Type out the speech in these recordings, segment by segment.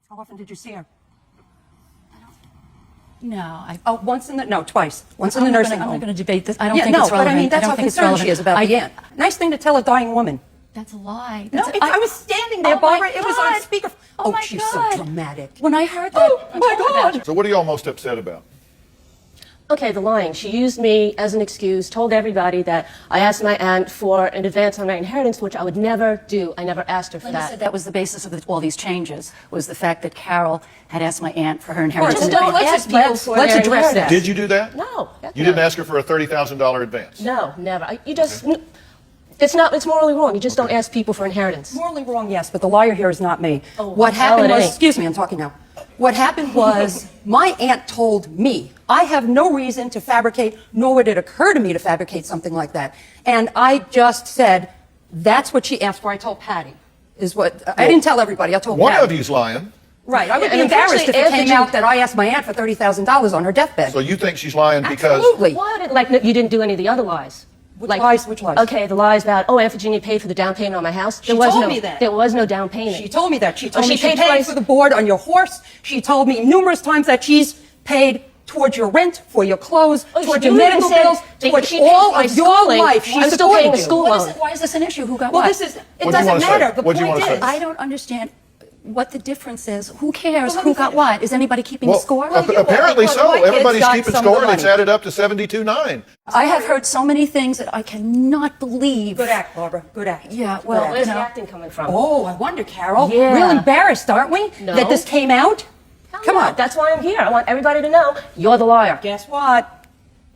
How often did you see her? No, Twice. Once in the nursing home. I'm not going to debate this. I don't think it's relevant. But I mean, that's how concerned she is about the aunt. Nice thing to tell a dying woman. That's a lie. I was standing there, Barbara. It was on speaker. Oh, my she's God. so dramatic. When I heard that, Oh, my God. So what are y'all most upset about? Okay, the lying. She used me as an excuse, told everybody that I asked my aunt for an advance on my inheritance, which I would never do. I never asked her for Linda that. said that was the basis of all these changes, was the fact that Carol had asked my aunt for her inheritance. Just don't ask people for let's their address that. inheritance. Did you do that? No. You didn't ask her for a $30,000 advance? No, never. It's morally wrong. You just don't ask people for inheritance. Morally wrong, yes, but the liar here is not me. Oh, what well, happened it was, ain't. excuse me, I'm talking now. What happened was, my aunt told me, I have no reason to fabricate, nor would it occur to me to fabricate something like that. And I just said, that's what she asked for. I told Patty, I didn't tell everybody, I told One Patty. of you's lying. Right, I would be And embarrassed if eventually it came after out that I asked my aunt for $30,000 on her deathbed. So you think she's lying because... Absolutely. What? Like, you didn't do any of the other lies. Which lies? Okay, the lies about, Aunt Virginia paid for the down payment on my house. She told me that. There was no down payment. She told me that. She told me she she paid paid twice. for the board on your horse. She told me numerous times that she's paid towards your rent, for your clothes, towards your you even medical said bills, that towards she paid all for my of your schooling. life. She's I'm still paying supported the you. school loan. Why is this an issue? Who got Well, what? it What do you doesn't wanna say? matter. The What do you point wanna say? is, I don't understand what the difference is. Who cares Well, let me who got finish. what? Is anybody keeping score? Well, you are, apparently because so. my kids Everybody's got keeping some of score, the and it's money. added up to 72-9. I have heard so many things that I cannot believe. Good act, Barbara. Good act. Yeah, well, Good Where's act. the acting coming from? Oh, I wonder, Carol. Yeah. Real embarrassed, aren't we? No. That this came out? Come on. That's why I'm here. I want everybody to know you're the liar. Guess what?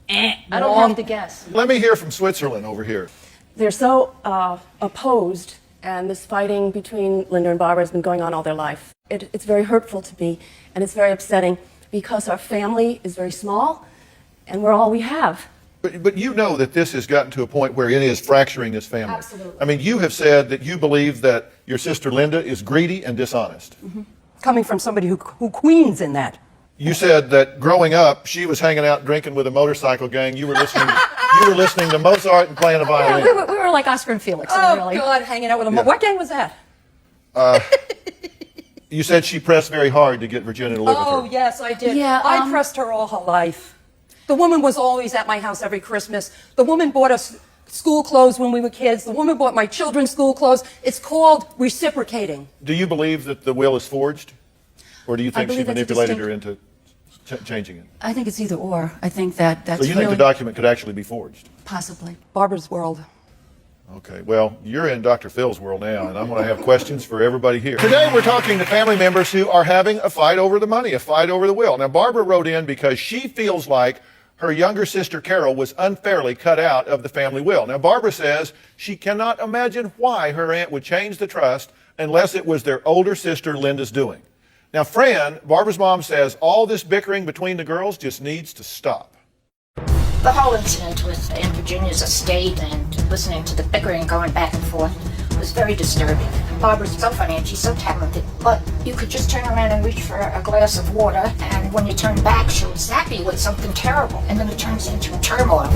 I don't have to guess. Let me hear from Switzerland over here. They're so opposed, and this fighting between Linda and Barbara has been going on all their life. It's very hurtful to me, and it's very upsetting because our family is very small, and we're all we have. But you know that this has gotten to a point where it is fracturing this family. Absolutely. I mean, you have said that you believe that your sister Linda is greedy and dishonest. Coming from somebody who queens in that. You said that growing up, she was hanging out drinking with a motorcycle gang. You were listening. You were listening to Mozart and playing a Yeah, violin. we were like Oscar and Felix. Oh, really. God, hanging out with him. Yeah. What gang was that? You said she pressed very hard to get Virginia to live Oh, with her. yes, I did. Yeah, I pressed her all her life. The woman was always at my house every Christmas. The woman bought us school clothes when we were kids. The woman bought my children school clothes. It's called reciprocating. Do you believe that the will is forged? Or do you think she believe that's a manipulated her into changing it? I think it's either or. I think that's So you think really the document could actually be forged? possibly. Barbara's world. Okay, well, you're in Dr. Phil's world now, and I'm going to have questions for everybody here. Today, we're talking to family members who are having a fight over the money, a fight over the will. Now, Barbara wrote in because she feels like her younger sister Carol was unfairly cut out of the family will. Now, Barbara says she cannot imagine why her aunt would change the trust unless it was their older sister Linda's doing. Now, Fran, Barbara's mom, says all this bickering between the girls just needs to stop. The whole incident with Aunt Virginia's estate and listening to the bickering going back and forth was very disturbing. Barbara's so funny and she's so talented, but you could just turn around and reach for a glass of water, and when you turn back, she'll zap you with something terrible, and then it turns into turmoil.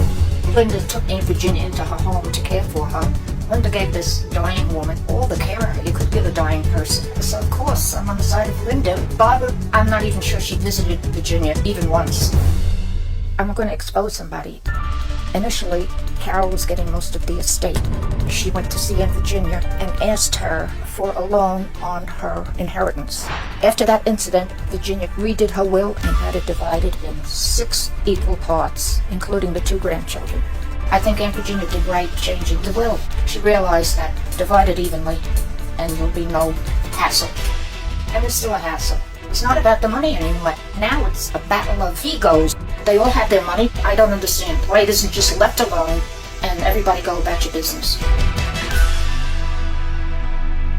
Linda took Aunt Virginia into her home to care for her. Linda gave this dying woman all the care you could give a dying person. So, of course, I'm on the side of Linda. Barbara, I'm not even sure she visited Virginia even once. I'm going to expose somebody. Initially, Carol was getting most of the estate. She went to see Aunt Virginia and asked her for a loan on her inheritance. After that incident, Virginia redid her will and had it divided in 6 equal parts, including the 2 grandchildren. I think Aunt Virginia did right changing the will. She realized that divided evenly and there'll be no hassle. And it's still a hassle. It's not about the money anymore. Now it's a battle of egos. They all have their money. I don't understand why it isn't just left alone and everybody go about your business.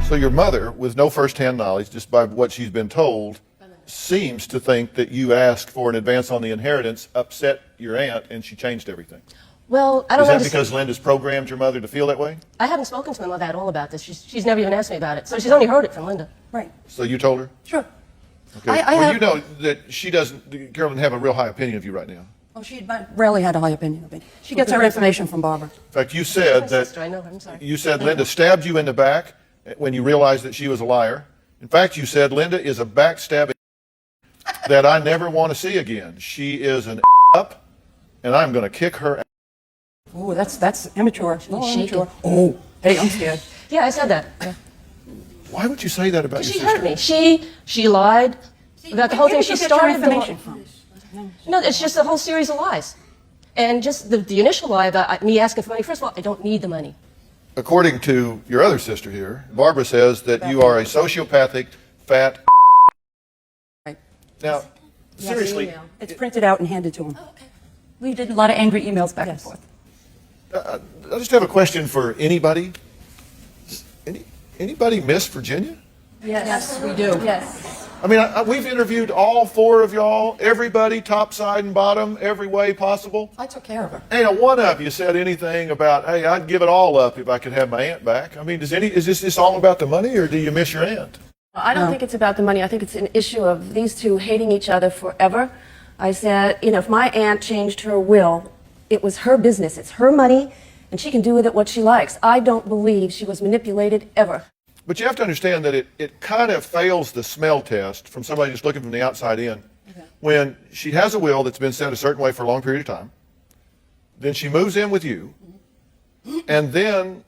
So your mother, with no first-hand knowledge, just by what she's been told, seems to think that you asked for an advance on the inheritance, upset your aunt, and she changed everything. Well, I Is don't that understand. because Linda's programmed your mother to feel that way? I haven't spoken to my mother at all about this. She's never even asked me about it. So she's only heard it from Linda. Right. So you told her? Sure. Okay. I Well, have- you know that she doesn't, Carol doesn't have a real high opinion of you right now. Oh, she rarely had a high opinion of me. She gets her information from Barbara. In fact, you said My that sister, I know her. I'm sorry. you said Linda stabbed you in the back when you realized that she was a liar. In fact, you said Linda is a backstabbing that I never want to see again. She is an up, and I'm going to kick her. Oh, that's immature. No, shaking. immature. Oh, hey, I'm scared. Yeah, I said that. Why would you say that about your She sister? hurt me. She lied about the whole thing. Where She did you get your started the information from? No, it's just a whole series of lies. And just the initial lie about me asking for money. First of all, I don't need the money. According to your other sister here, Barbara says that you are a sociopathic, fat. Right. Now, seriously, It's printed out and handed to him. We did a lot of angry emails back and forth. I just have a question for anybody. Anybody miss Virginia? Yes, we do. Yes. I mean, we've interviewed all four of y'all, everybody, top, side, and bottom, every way possible. I took care of her. Ain't a one of you said anything about, hey, I'd give it all up if I could have my aunt back. I mean, is this all about the money, or do you miss your aunt? I don't think it's about the money. I think it's an issue of these two hating each other forever. I said, if my aunt changed her will, it was her business. It's her money, and she can do with it what she likes. I don't believe she was manipulated ever. But you have to understand that it kind of fails the smell test from somebody just looking from the outside in. When she has a will that's been set a certain way for a long period of time, then she moves in with you, and then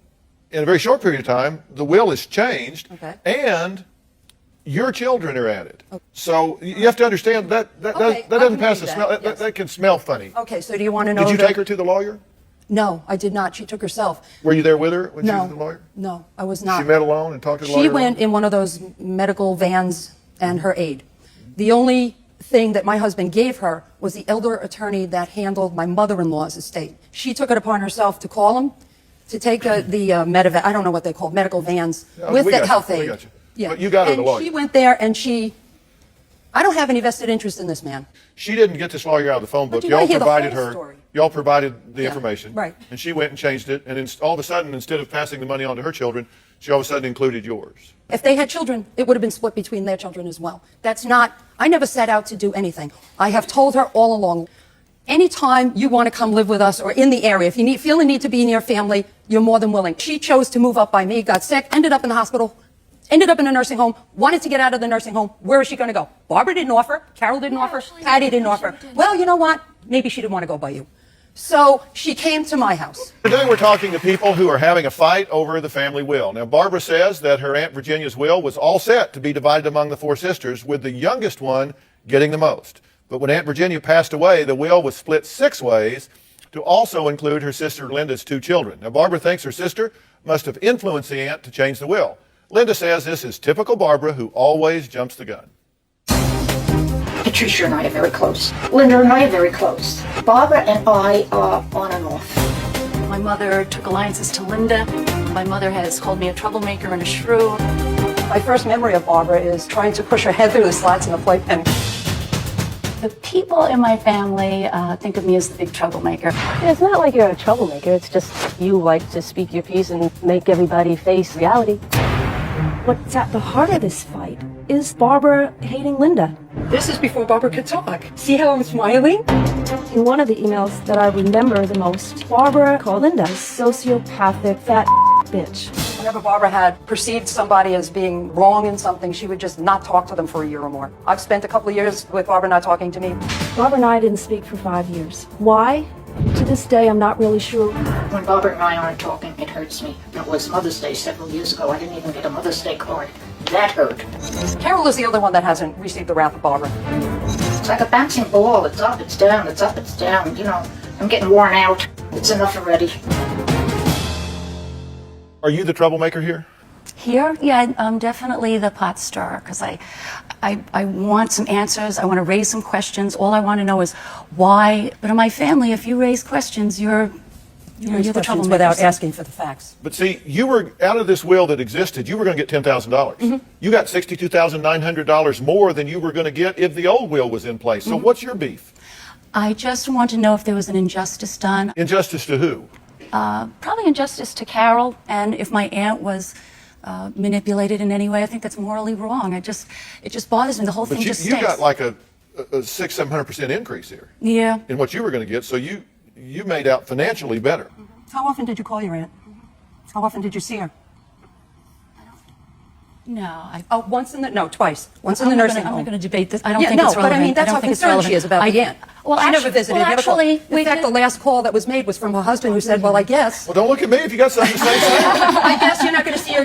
in a very short period of time, the will is changed, and your children are added. So you have to understand that doesn't pass the smell. That can smell funny. Okay, so do you want to know? Did you take her to the lawyer? No, I did not. She took herself. Were you there with her when she No, was with the lawyer? no, I was not. She met alone and talked to the lawyer? She went in one of those medical vans and her aide. The only thing that my husband gave her was the elder attorney that handled my mother-in-law's estate. She took it upon herself to call him, to take the medevac, I don't know what they call medical vans, with we the got you, health we aid. got you. But you got her the lawyer. And she went there and I don't have any vested interest in this man. She didn't get this lawyer out of the phone book. you gotta Y'all hear the provided whole her. story. Y'all provided the Yeah, information. right. And she went and changed it. And all of a sudden, instead of passing the money on to her children, she all of a sudden included yours. If they had children, it would have been split between their children as well. I never set out to do anything. I have told her all along, anytime you want to come live with us or in the area, if you feel the need to be near family, you're more than willing. She chose to move up by me, got sick, ended up in the hospital, ended up in a nursing home, wanted to get out of the nursing home. Where is she going to go? Barbara didn't offer, Carol didn't offer, Patty didn't offer. Well, you know what? Maybe she didn't want to go by you. So she came to my house. Today we're talking to people who are having a fight over the family will. Now, Barbara says that her Aunt Virginia's will was all set to be divided among the four sisters, with the youngest one getting the most. But when Aunt Virginia passed away, the will was split 6 ways to also include her sister Linda's 2 children. Now, Barbara thinks her sister must have influenced the aunt to change the will. Linda says this is typical Barbara, who always jumps the gun. Patricia and I are very close. Linda and I are very close. Barbara and I are on and off. My mother took alliances to Linda. My mother has called me a troublemaker and a shrew. My first memory of Barbara is trying to push her head through the slats in the playpen. The people in my family think of me as the big troublemaker. It's not like you're a troublemaker. It's just you like to speak your piece and make everybody face reality. What's at the heart of this fight is Barbara hating Linda. This is before Barbara could talk. See how I'm smiling? In one of the emails that I remember the most, Barbara called Linda a sociopathic fat bitch. Whenever Barbara had perceived somebody as being wrong in something, she would just not talk to them for a year or more. I've spent a couple of years with Barbara not talking to me. Barbara and I didn't speak for 5 years. Why? To this day, I'm not really sure. When Barbara and I aren't talking, it hurts me. It was Mother's Day several years ago. I didn't even get a Mother's Day card. That hurt. Carol is the other one that hasn't received the wrath of Barbara. It's like a bouncing ball. It's up, it's down, it's up, it's down. I'm getting worn out. It's enough already. Are you the troublemaker here? Here, yeah, I'm definitely the pot stirrer because I want some answers. I want to raise some questions. All I want to know is why. But in my family, if you raise questions, you're the Questions troublemaker. without asking for the facts. But see, you were out of this will that existed. You were going to get $10,000. You got $62,900 more than you were going to get if the old will was in place. So what's your beef? I just want to know if there was an injustice done. Injustice to who? Probably injustice to Carol, and if my aunt was manipulated in any way, I think that's morally wrong. It just bothers me. The whole But thing just you stinks. got like a 600-700% increase here Yeah. in what you were going to get. So you made out financially better. How often did you call your aunt? How often did you see her? Once in the, no, twice. Once in the nursing home. I'm not going to debate this. I don't Yeah, think no, it's relevant. but I mean, that's don't how think it's concerned she relevant. is about the aunt. Well, She never visited. Well, never called. actually, In fact, the last call that was made was from her husband, who said, well, I guess. Well, don't look at me if you got something to say. Say it. I guess you're not going to see your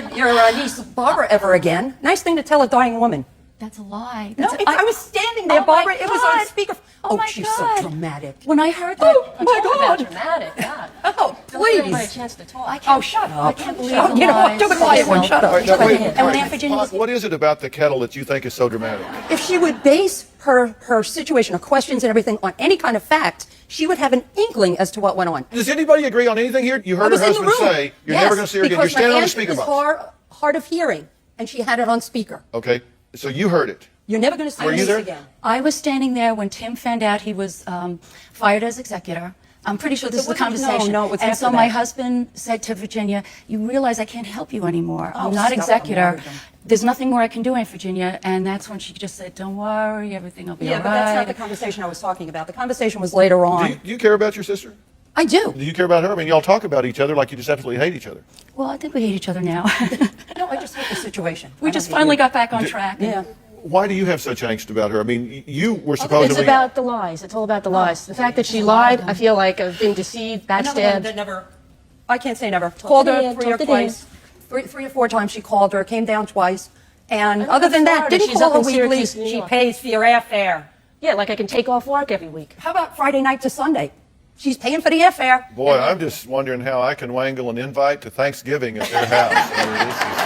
niece Barbara ever again. Nice thing to tell a dying woman. That's a lie. No, I was standing there, Oh my Barbara. It was on God. speaker. Oh my she's God. so dramatic. When I heard that, my God. Dramatic, God. Oh, Don't give anybody a please. chance to talk. I can't, Oh, shut up. I can't believe Oh, the you know what? lies. Do the quiet one. Shut up. All right, now, wait, And all when right. Aunt Virginia was- What is it about the kettle that you think is so dramatic? If she would base her situation, her questions and everything on any kind of fact, she would have an inkling as to what went on. Does anybody agree on anything here? You I heard her was in the husband room. say you're Yes, never going to see her again. You're because standing my on the aunt speaker is box. hard of hearing, and she had it on speaker. Okay, so you heard it. You're never going to see Were her you there? again. I was standing there when Tim found out he was fired as executor. I'm pretty sure this is the wasn't- conversation. no, it was and after so my that. husband said to Virginia, you realize I can't help you anymore. Oh, I'm not stop. executor. I'm worried. There's nothing more I can do, Aunt Virginia. And that's when she just said, don't worry, everything will be Yeah, all but that's not right. the conversation I was talking about. The conversation was later on. Do you care about your sister? I do. Do you care about her? I mean, y'all talk about each other like you just absolutely hate each other. Well, I think we hate each other now. No, I just hate the situation. We I just don't hate finally you. got back on track. Yeah. Why do you have such angst about her? I mean, you were supposedly... It's about the lies. It's all about the lies. The fact that she lied, I feel like I've been deceived, Another one backstabbed. that never, I can't say never. Called her Dan, three or talk to twice. Three or four times she called her, came down twice. And I live other in than that, Florida. didn't She's call up her in weekly. Syracuse, New She York. pays for your airfare. Yeah, like I can take off work every week. How about Friday night to Sunday? She's paying for the airfare. Boy, I'm just wondering how I can wangle an invite to Thanksgiving at their house. I mean, this is...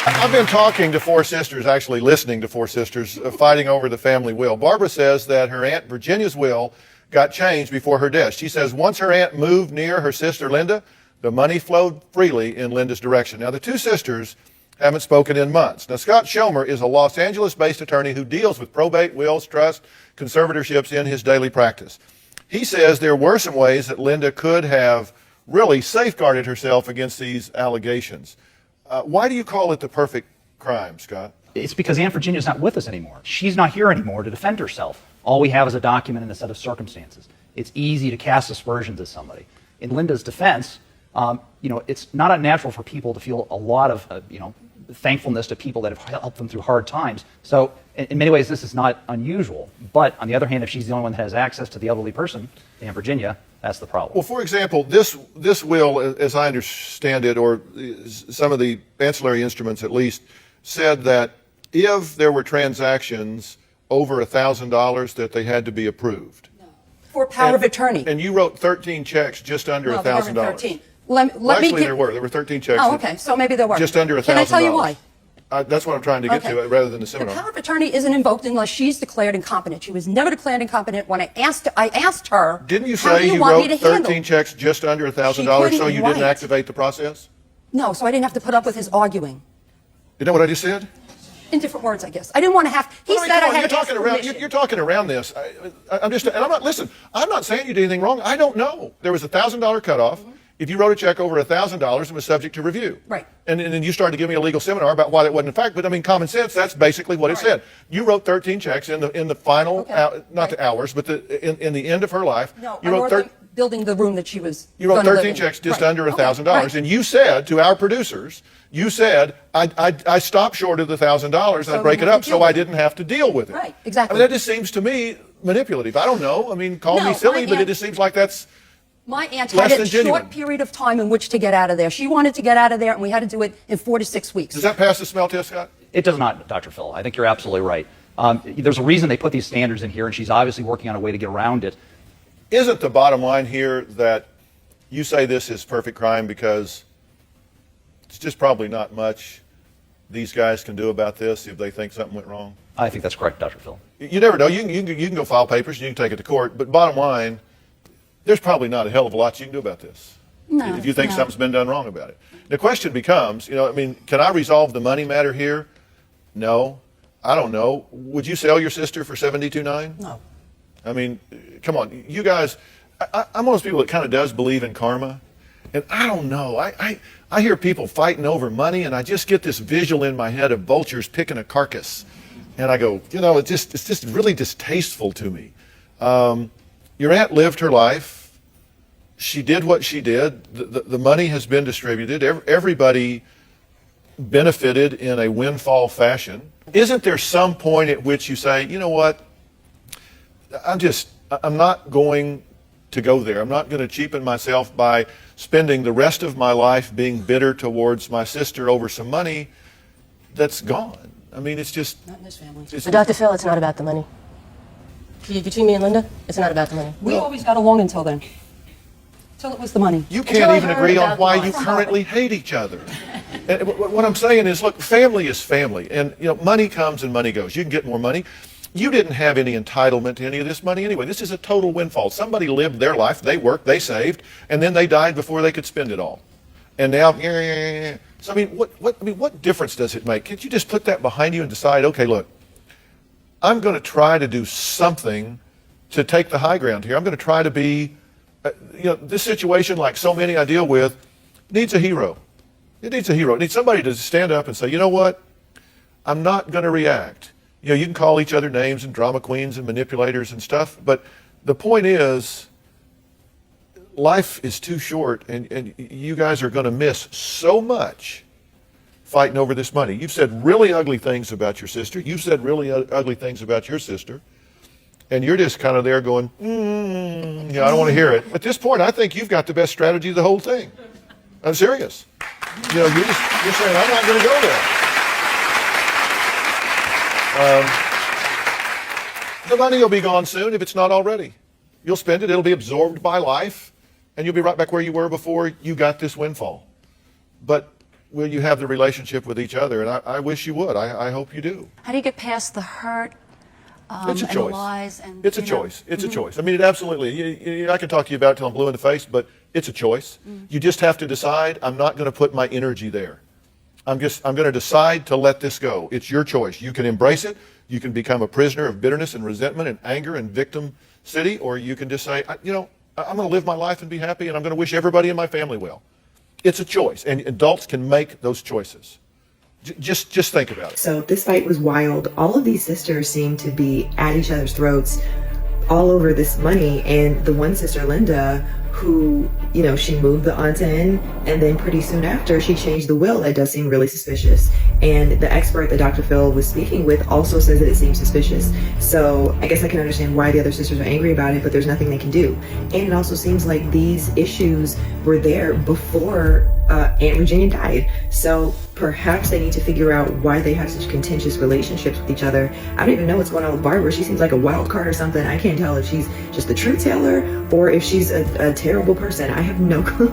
I've been talking to four sisters, actually listening to four sisters, fighting over the family will. Barbara says that her Aunt Virginia's will got changed before her death. She says once her aunt moved near her sister Linda, the money flowed freely in Linda's direction. Now, the two sisters haven't spoken in months. Now, Scott Schomer is a Los Angeles-based attorney who deals with probate, wills, trust, conservatorships in his daily practice. He says there were some ways that Linda could have really safeguarded herself against these allegations. Why do you call it the perfect crime, Scott? It's because Aunt Virginia's not with us anymore. She's not here anymore to defend herself. All we have is a document and a set of circumstances. It's easy to cast aspersions at somebody. In Linda's defense, it's not unnatural for people to feel a lot of, thankfulness to people that have helped them through hard times. So in many ways, this is not unusual. But on the other hand, if she's the only one that has access to the elderly person, Aunt Virginia, that's the problem. Well, for example, this will, as I understand it, or some of the ancillary instruments at least, said that if there were transactions over $1,000 that they had to be approved. For power of attorney. And you wrote 13 checks just under No, there $1,000. weren't 13. Let Well, me actually, get- there were 13 checks. Oh, okay. So maybe there were. Just under $1,000. Can I tell you why? That's what I'm trying to get to, rather than the The seminar. power of attorney isn't invoked unless she's declared incompetent. She was never declared incompetent. When I asked her, Didn't you how say do you you want me wrote to handle? 13 checks just under $1,000 She so couldn't you didn't write. activate the process? No, so I didn't have to put up with his arguing. You know what I just said? In different words, I guess. I didn't want to have. He I mean, said come I on, had you're to ask talking around. permission. You're talking around this. I'm just. And I'm not. Listen. I'm not saying you did anything wrong. I don't know. There was a $1,000 cutoff. If you wrote a check over $1,000, it was subject to review. Right. And then you started to give me a legal seminar about why that wasn't a fact. But I mean, common sense. That's basically what it said. You wrote 13 checks in the final, Okay. not the hours, but in the end of her life. No, you I wrote wrote building the room that she was. You wrote gonna live 13 in. checks just Right. under Okay, $1,000, right. and you said to our producers, you said, I stopped short of the $1,000, So I'd break we it have up to so deal I with it. didn't have to deal with it. Right, exactly. I mean, that just seems to me manipulative. I don't know. I mean, call No, me silly, my but it aunt- just seems like that's... My aunt Less had than a genuine. short period of time in which to get out of there. She wanted to get out of there, and we had to do it in 4 to 6 weeks. Does that pass the smell test, Scott? It does not, Dr. Phil. I think you're absolutely right. There's a reason they put these standards in here, and she's obviously working on a way to get around it. Isn't the bottom line here that you say this is perfect crime because it's just probably not much these guys can do about this if they think something went wrong? I think that's correct, Dr. Phil. You never know. You can go file papers, and you can take it to court, but bottom line, there's probably not a hell of a lot you can do about this. No, if you think no. something's been done wrong about it. The question becomes, can I resolve the money matter here? No. I don't know. Would you sell your sister for $72,900? No. I mean, come on. You guys, I'm one of those people that kind of does believe in karma. And I don't know. I hear people fighting over money, and I just get this visual in my head of vultures picking a carcass. And I go, it's just really distasteful to me. Your aunt lived her life. she did what she did. The money has been distributed. Everybody benefited in a windfall fashion. Isn't there some point at which you say, you know what, I'm not going to go there. I'm not going to cheapen myself by spending the rest of my life being bitter towards my sister over some money that's gone. I mean, it's just... Not in this family. But Dr. Phil, it's not about the money. Between me and Linda, it's not about the money. We always got along until then. Until it was the money. You Until can't I even heard agree on about why the you money. currently hate each other. And what I'm saying is, look, family is family. And, you know, money comes and money goes. You can get more money. You didn't have any entitlement to any of this money anyway. This is a total windfall. Somebody lived their life, they worked, they saved, and then they died before they could spend it all. And now, so I mean, what difference does it make? Can't you just put that behind you and decide, okay, look, I'm going to try to do something to take the high ground here. I'm going to try to be, you know, this situation, like so many I deal with, needs a hero. It needs a hero. It needs somebody to stand up and say, you know what, I'm not going to react. You know, you can call each other names and drama queens and manipulators and stuff, but the point is, life is too short, and you guys are going to miss so much fighting over this money. You've said really ugly things about your sister. You've said really ugly things about your sister, and you're just kind of there going, yeah, I don't want to hear it. At this point, I think you've got the best strategy of the whole thing. I'm serious. You know, you're saying, I'm not going to go there. The money will be gone soon if it's not already. You'll spend it, it'll be absorbed by life, and you'll be right back where you were before you got this windfall. But will you have the relationship with each other? And I wish you would. I hope you do. How do you get past the hurt It's a and choice. the lies? And, It's a you know, choice. It's a choice. I mean, it absolutely, I can talk to you about it till I'm blue in the face, but it's a choice. You just have to decide, I'm not going to put my energy there. I'm going to decide to let this go. It's your choice. You can embrace it. You can become a prisoner of bitterness and resentment and anger and victim city, or you can just say, you know, I'm going to live my life and be happy, and I'm going to wish everybody in my family well. It's a choice, and adults can make those choices. Just think about it. So this fight was wild. All of these sisters seem to be at each other's throats all over this money, and the one sister, Linda, who, you know, she moved the aunt in, and then pretty soon after she changed the will. That does seem really suspicious. And the expert that Dr. Phil was speaking with also says that it seems suspicious. So I guess I can understand why the other sisters are angry about it, but there's nothing they can do. And it also seems like these issues were there before Aunt Virginia died. So perhaps they need to figure out why they have such contentious relationships with each other. I don't even know what's going on with Barbara. She seems like a wild card or something. I can't tell if she's just the truth teller or if she's a terrible person. I have no clue.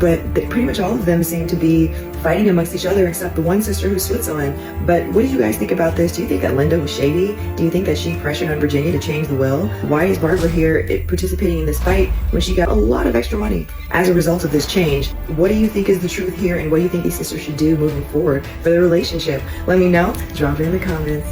But pretty much all of them seem to be fighting amongst each other except the one sister who's Switzerland. But what do you guys think about this? Do you think that Linda was shady? Do you think that she pressured on Virginia to change the will? Why is Barbara here participating in this fight when she got a lot of extra money as a result of this change? What do you think is the truth here, and what do you think these sisters should do moving forward for their relationship? Let me know. Drop it in the comments.